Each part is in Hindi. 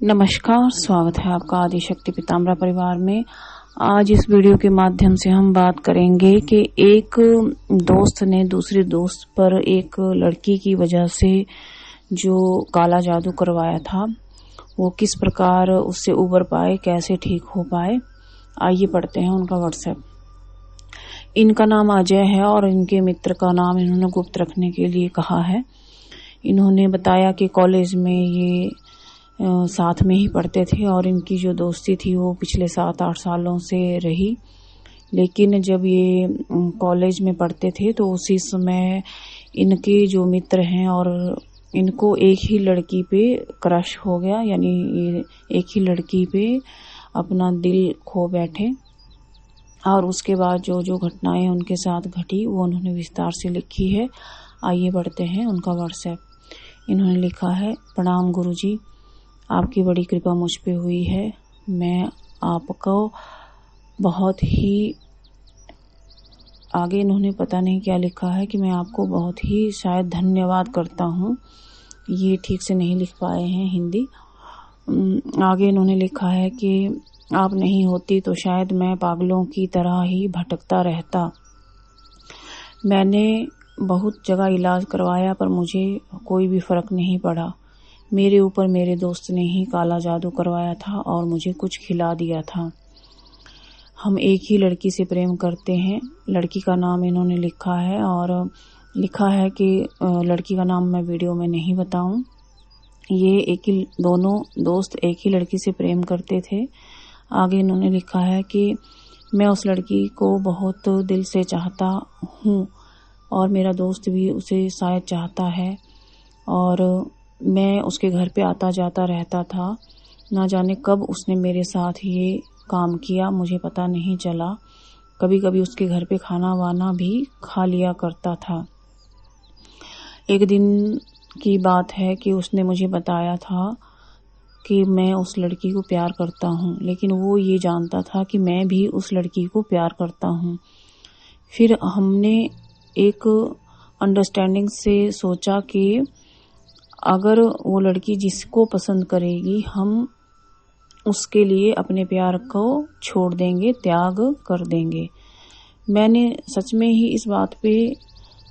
नमस्कार, स्वागत है आपका आदिशक्ति पीताम्बरा परिवार में। आज इस वीडियो के माध्यम से हम बात करेंगे कि एक दोस्त ने दूसरे दोस्त पर एक लड़की की वजह से जो काला जादू करवाया था वो किस प्रकार उससे उबर पाए, कैसे ठीक हो पाए। आइए पढ़ते हैं उनका व्हाट्सएप। इनका नाम अजय है और इनके मित्र का नाम इन्होंने गुप्त रखने के लिए कहा है। इन्होंने बताया कि कॉलेज में ये साथ में ही पढ़ते थे और इनकी जो दोस्ती थी वो पिछले 7-8 सालों से रही। लेकिन जब ये कॉलेज में पढ़ते थे तो उसी समय इनके जो मित्र हैं और इनको एक ही लड़की पे क्रश हो गया, यानी ये एक ही लड़की पे अपना दिल खो बैठे। और उसके बाद जो जो घटनाएं उनके साथ घटी वो उन्होंने विस्तार से लिखी है। आइए बढ़ते हैं उनका व्हाट्सएप। इन्होंने लिखा है, प्रणाम गुरुजी, आपकी बड़ी कृपा मुझ पे हुई है। मैं आपको बहुत ही, आगे इन्होंने पता नहीं क्या लिखा है, कि मैं आपको बहुत ही शायद धन्यवाद करता हूँ। ये ठीक से नहीं लिख पाए हैं हिंदी। आगे इन्होंने लिखा है कि आप नहीं होती तो शायद मैं पागलों की तरह ही भटकता रहता। मैंने बहुत जगह इलाज करवाया पर मुझे कोई भी फर्क नहीं पड़ा। मेरे ऊपर मेरे दोस्त ने ही काला जादू करवाया था और मुझे कुछ खिला दिया था। हम एक ही लड़की से प्रेम करते हैं। लड़की का नाम इन्होंने लिखा है और लिखा है कि लड़की का नाम मैं वीडियो में नहीं बताऊं। ये दोनों दोस्त एक ही लड़की से प्रेम करते थे। आगे इन्होंने लिखा है कि मैं उस लड़की को बहुत दिल से चाहता हूँ और मेरा दोस्त भी उसे शायद चाहता है और मैं उसके घर पे आता जाता रहता था। ना जाने कब उसने मेरे साथ ये काम किया, मुझे पता नहीं चला। कभी कभी उसके घर पे खाना वाना भी खा लिया करता था। एक दिन की बात है कि उसने मुझे बताया था कि मैं उस लड़की को प्यार करता हूँ, लेकिन वो ये जानता था कि मैं भी उस लड़की को प्यार करता हूँ। फिर हमने एक अंडरस्टैंडिंग से सोचा कि अगर वो लड़की जिसको पसंद करेगी हम उसके लिए अपने प्यार को छोड़ देंगे, त्याग कर देंगे। मैंने सच में ही इस बात पे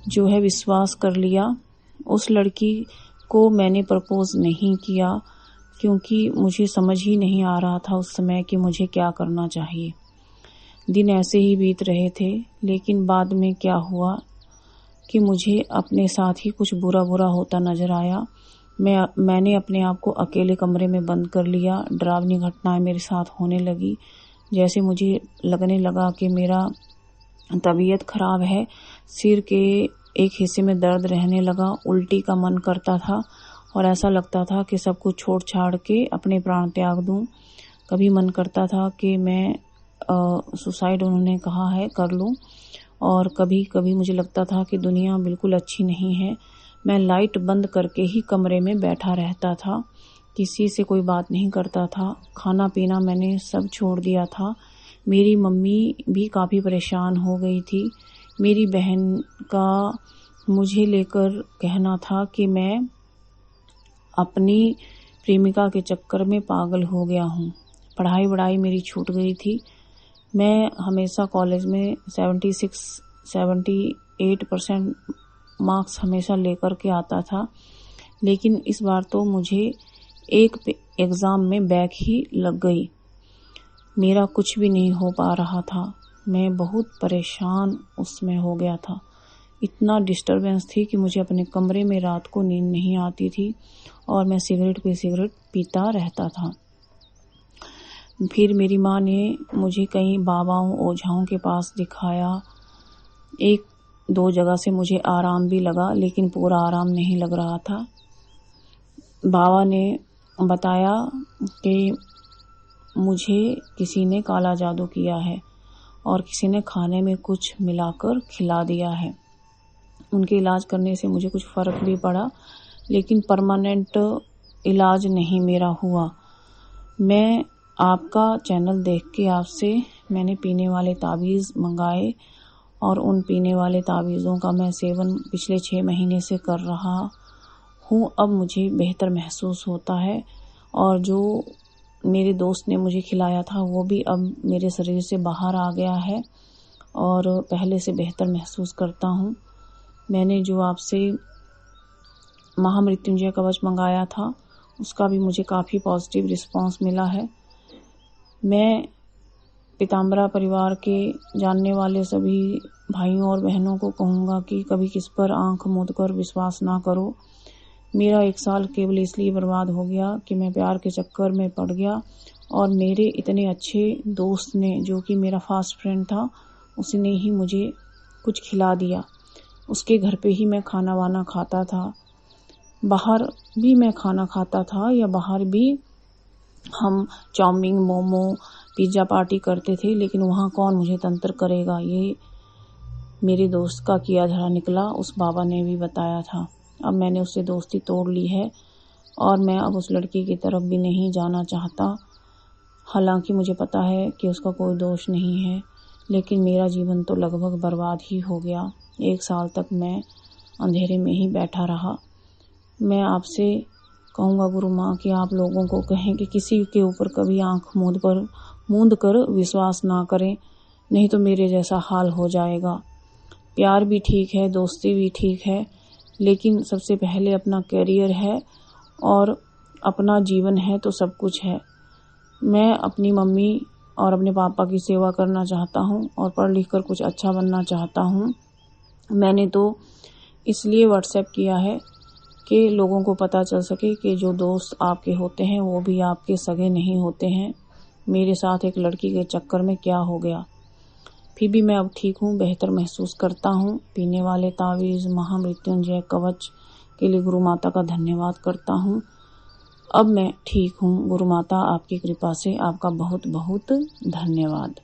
जो है विश्वास कर लिया। उस लड़की को मैंने प्रपोज नहीं किया क्योंकि मुझे समझ ही नहीं आ रहा था उस समय कि मुझे क्या करना चाहिए। दिन ऐसे ही बीत रहे थे, लेकिन बाद में क्या हुआ कि मुझे अपने साथ ही कुछ बुरा होता नजर आया। मैंने अपने आप को अकेले कमरे में बंद कर लिया। डरावनी घटनाएं मेरे साथ होने लगी। जैसे मुझे लगने लगा कि मेरा तबीयत खराब है। सिर के एक हिस्से में दर्द रहने लगा। उल्टी का मन करता था और ऐसा लगता था कि सब कुछ छोड़ छाड़ के अपने प्राण त्याग दूं। कभी मन करता था कि मैं सुसाइड, उन्होंने कहा है, कर लूं। और कभी कभी मुझे लगता था कि दुनिया बिल्कुल अच्छी नहीं है। मैं लाइट बंद करके ही कमरे में बैठा रहता था, किसी से कोई बात नहीं करता था। खाना पीना मैंने सब छोड़ दिया था। मेरी मम्मी भी काफ़ी परेशान हो गई थी। मेरी बहन का मुझे लेकर कहना था कि मैं अपनी प्रेमिका के चक्कर में पागल हो गया हूँ। पढ़ाई मेरी छूट गई थी। मैं हमेशा कॉलेज में 76-78% मार्क्स हमेशा लेकर के आता था, लेकिन इस बार तो मुझे एक एग्ज़ाम में बैक ही लग गई। मेरा कुछ भी नहीं हो पा रहा था। मैं बहुत परेशान उसमें हो गया था। इतना डिस्टरबेंस थी कि मुझे अपने कमरे में रात को नींद नहीं आती थी और मैं सिगरेट पे सिगरेट पीता रहता था। फिर मेरी माँ ने मुझे कई बाबाओं ओझाओं के पास दिखाया। 1-2 जगह से मुझे आराम भी लगा, लेकिन पूरा आराम नहीं लग रहा था। बाबा ने बताया कि मुझे किसी ने काला जादू किया है और किसी ने खाने में कुछ मिलाकर खिला दिया है। उनके इलाज करने से मुझे कुछ फर्क भी पड़ा, लेकिन परमानेंट इलाज नहीं मेरा हुआ। मैं आपका चैनल देख के आपसे मैंने पीने वाले ताबीज़ मंगाए और उन पीने वाले ताबीज़ों का मैं सेवन पिछले 6 महीने से कर रहा हूँ। अब मुझे बेहतर महसूस होता है और जो मेरे दोस्त ने मुझे खिलाया था वो भी अब मेरे शरीर से बाहर आ गया है और पहले से बेहतर महसूस करता हूँ। मैंने जो आपसे महामृत्युंजय कवच मंगाया था उसका भी मुझे काफ़ी पॉजिटिव रिस्पांस मिला है। मैं पीताम्बरा परिवार के जानने वाले सभी भाइयों और बहनों को कहूँगा कि कभी किस पर आंख मूंद कर विश्वास ना करो। मेरा 1 साल केवल इसलिए बर्बाद हो गया कि मैं प्यार के चक्कर में पड़ गया और मेरे इतने अच्छे दोस्त ने, जो कि मेरा फास्ट फ्रेंड था, उसने ही मुझे कुछ खिला दिया। उसके घर पे ही मैं खाना वाना खाता था, बाहर भी मैं खाना खाता था या बाहर भी हम चाउमीन, मोमो, पिज्ज़ा पार्टी करते थे, लेकिन वहाँ कौन मुझे तंत्र करेगा, ये मेरे दोस्त का किया धरा निकला। उस बाबा ने भी बताया था। अब मैंने उससे दोस्ती तोड़ ली है और मैं अब उस लड़की की तरफ भी नहीं जाना चाहता। हालांकि मुझे पता है कि उसका कोई दोष नहीं है, लेकिन मेरा जीवन तो लगभग बर्बाद ही हो गया। 1 साल तक मैं अंधेरे में ही बैठा रहा। मैं आपसे कहूँगा गुरु माँ कि आप लोगों को कहें कि किसी के ऊपर कभी आंख मूंद कर विश्वास ना करें, नहीं तो मेरे जैसा हाल हो जाएगा। प्यार भी ठीक है, दोस्ती भी ठीक है, लेकिन सबसे पहले अपना करियर है और अपना जीवन है तो सब कुछ है। मैं अपनी मम्मी और अपने पापा की सेवा करना चाहता हूँ और पढ़ लिख कर कुछ अच्छा बनना चाहता हूँ। मैंने तो इसलिए व्हाट्सएप किया है कि लोगों को पता चल सके कि जो दोस्त आपके होते हैं वो भी आपके सगे नहीं होते हैं। मेरे साथ एक लड़की के चक्कर में क्या हो गया। फिर भी मैं अब ठीक हूँ, बेहतर महसूस करता हूँ। पीने वाले तावीज़ महामृत्युंजय कवच के लिए गुरु माता का धन्यवाद करता हूँ। अब मैं ठीक हूँ। गुरु माता आपकी कृपा से आपका बहुत बहुत धन्यवाद।